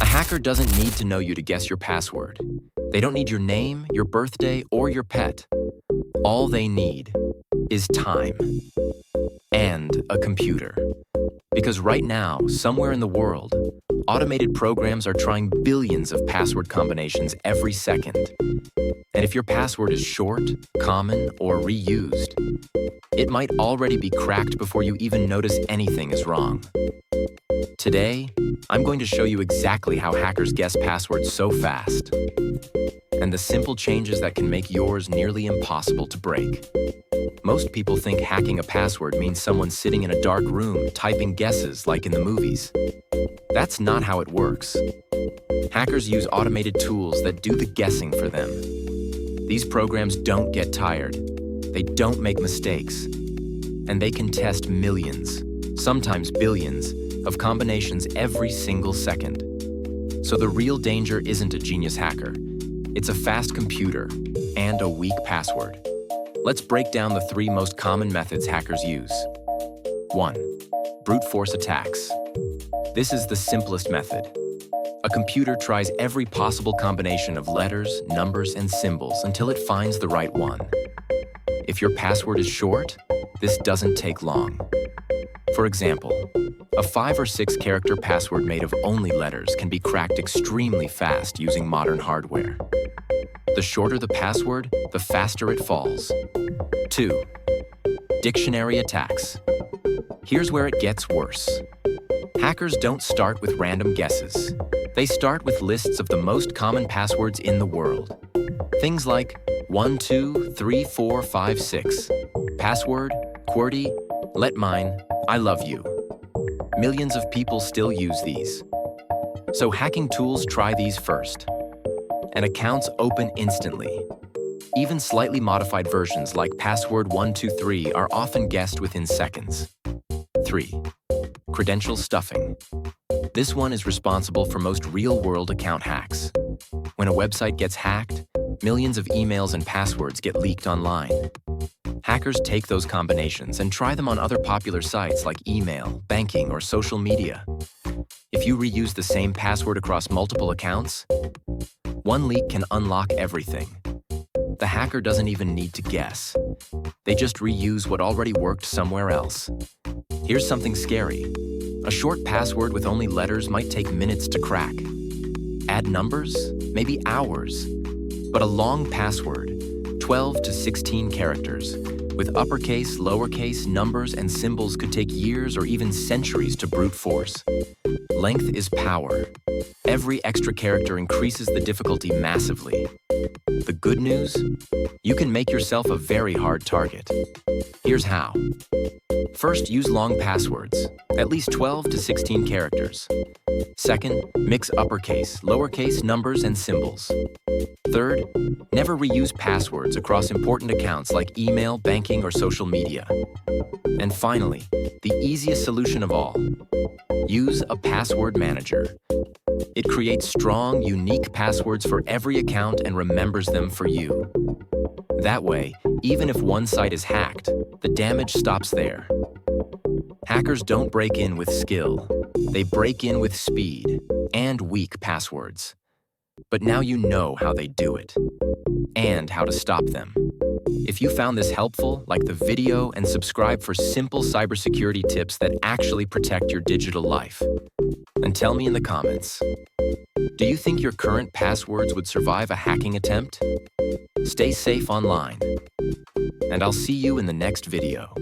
A hacker doesn't need to know you to guess your password. They don't need your name, your birthday, or your pet. All they need is time and a computer. Because right now, somewhere in the world, automated programs are trying billions of password combinations every second. And if your password is short, common, or reused, it might already be cracked before you even notice anything is wrong. Today, I'm going to show you exactly how hackers guess passwords so fast, and the simple changes that can make yours nearly impossible to break. Most people think hacking a password means someone sitting in a dark room typing guesses like in the movies. That's not how it works. Hackers use automated tools that do the guessing for them. These programs don't get tired, they don't make mistakes, and they can test millions, sometimes billions, of combinations every single second. So the real danger isn't a genius hacker. It's a fast computer and a weak password. Let's break down the 3 most common methods hackers use. 1. Brute force attacks. This is the simplest method. A computer tries every possible combination of letters, numbers, and symbols until it finds the right one. If your password is short, this doesn't take long. For example, a 5 or 6 character password made of only letters can be cracked extremely fast using modern hardware. The shorter the password, the faster it falls. 2. Dictionary attacks. Here's where it gets worse. Hackers don't start with random guesses. They start with lists of the most common passwords in the world. Things like 1, 2, 3, 4, 5, 6. Password, QWERTY, let mine, I love you. Millions of people still use these. So hacking tools try these first. And accounts open instantly. Even slightly modified versions like password 123 are often guessed within seconds. 3. Credential stuffing. This one is responsible for most real-world account hacks. When a website gets hacked, millions of emails and passwords get leaked online. Hackers take those combinations and try them on other popular sites like email, banking, or social media. If you reuse the same password across multiple accounts, one leak can unlock everything. The hacker doesn't even need to guess. They just reuse what already worked somewhere else. Here's something scary. A short password with only letters might take minutes to crack. Add numbers? Maybe hours. But a long password, 12 to 16 characters, with uppercase, lowercase, numbers, and symbols could take years or even centuries to brute force. Length is power. Every extra character increases the difficulty massively. The good news? You can make yourself a very hard target. Here's how. First, use long passwords, at least 12 to 16 characters. Second, mix uppercase, lowercase, numbers, and symbols. Third, never reuse passwords across important accounts like email, banking, or social media. And finally, the easiest solution of all, use a password manager. It creates strong, unique passwords for every account and remembers them for you. That way, even if one site is hacked, the damage stops there. Hackers don't break in with skill. They break in with speed and weak passwords. But now you know how they do it and how to stop them. If you found this helpful, like the video and subscribe for simple cybersecurity tips that actually protect your digital life. And tell me in the comments, do you think your current passwords would survive a hacking attempt? Stay safe online, and I'll see you in the next video.